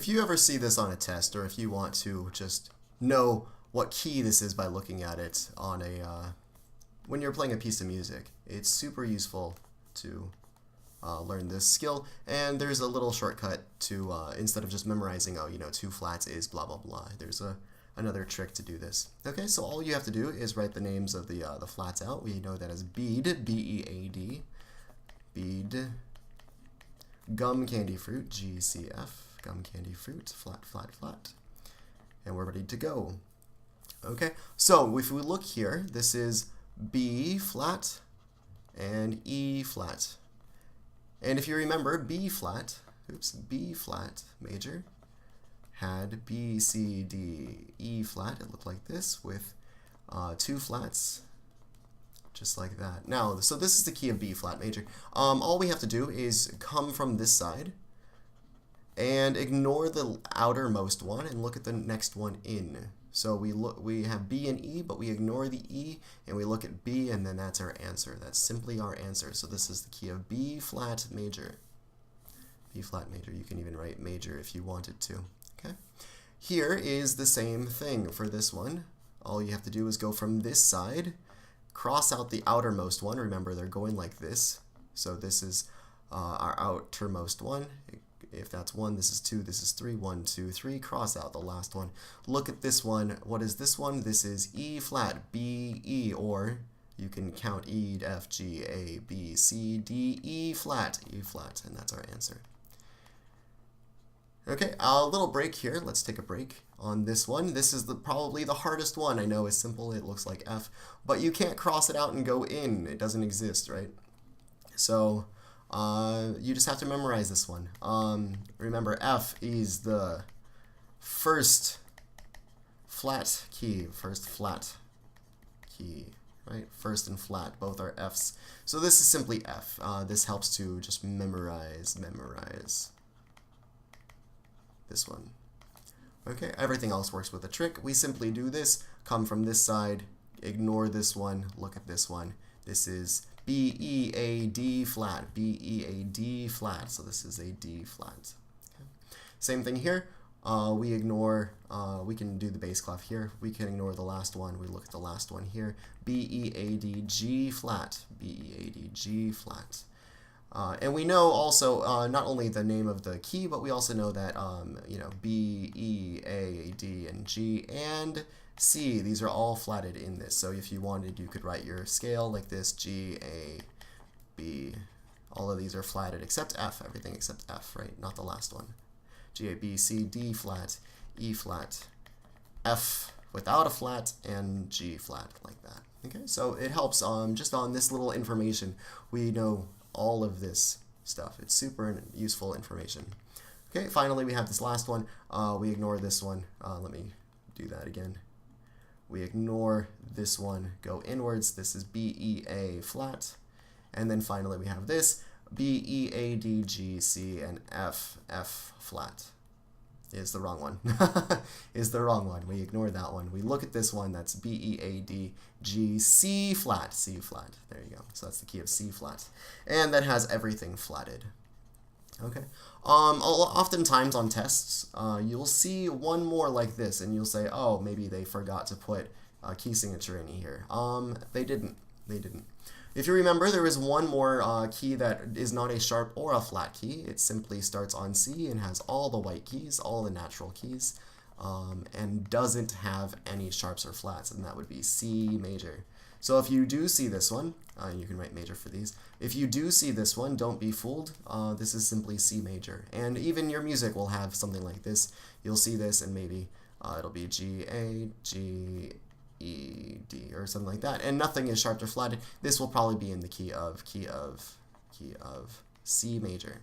If you ever see this on a test, or if you want to just know what key this is by looking at it on a when you're playing a piece of music, it's super useful to learn this skill. And there's a little shortcut to instead of just memorizing, oh, you know, 2 flats is blah blah blah. There's another trick to do this. Okay, so all you have to do is write the names of the flats out. We know that as bead, B-E-A-D, bead, gum candy fruit, G-C-F. Gum candy fruit, flat, flat, flat. And we're ready to go. Okay, so if we look here, this is B flat and E flat. And if you remember, B flat major had B, C, D, E flat. It looked like this with 2 flats, just like that. Now, so this is the key of B flat major. All we have to do is come from this side and ignore the outermost one and look at the next one in. So we have B and E, but we ignore the E and we look at B, and then that's our answer. That's simply our answer. So this is the key of B flat major. B flat major. You can even write major if you wanted to. Okay. Here is the same thing for this one. All you have to do is go from this side, cross out the outermost one. Remember, they're going like this. So this is our outermost one. If that's 1, this is 2, this is 3, 1, 2, 3, cross out the last one. Look at this one. What is this one? This is E flat, B, E, or you can count E, F, G, A, B, C, D, E flat, and that's our answer. Okay, a little break here. Let's take a break on this one. This is probably the hardest one. I know it's simple, it looks like F, but you can't cross it out and go in. It doesn't exist, right? So you just have to memorize this one. Remember, F is the first flat key, right? First and flat, both are Fs. So this is simply F. This helps to just memorize this one. Okay, everything else works with a trick. We simply do this, come from this side, ignore this one, look at this one. This is B, E, A, D flat, B, E, A, D flat, so this is a D flat. Okay. Same thing here, we ignore, we can do the bass clef here, we can ignore the last one, we look at the last one here, B, E, A, D, G flat, B, E, A, D, G flat. And we know also not only the name of the key, but we also know that, you know, B, E, A, D, and G, and C, these are all flatted in this. So if you wanted, you could write your scale like this, G, A, B. All of these are flatted except F, everything except F, right? Not the last one. G, A, B, C, D flat, E flat, F without a flat, and G flat, like that. Okay, so it helps just on this little information. We know all of this stuff. It's super useful information. Okay, finally we have this last one. We ignore this one. Let me do that again. We ignore this one, go inwards. This is B, E, A flat. And then finally we have this, B, E, A, D, G, C, and F, F flat. Is the wrong one. Is the wrong one. We ignore that one. We look at this one, that's B, E, A, D, G, C flat, C flat. There you go. So that's the key of C flat. And that has everything flatted. Okay. Oftentimes on tests, you'll see one more like this, and you'll say, oh, maybe they forgot to put a key signature in here. They didn't. If you remember, there is one more key that is not a sharp or a flat key. It simply starts on C and has all the white keys, all the natural keys, and doesn't have any sharps or flats, and that would be C major. So if you do see this one, you can write major for these. If you do see this one, don't be fooled. This is simply C major. And even your music will have something like this. You'll see this, and maybe it'll be G, A, G, E, D, or something like that. And nothing is sharp or flatted. This will probably be in the key of C major.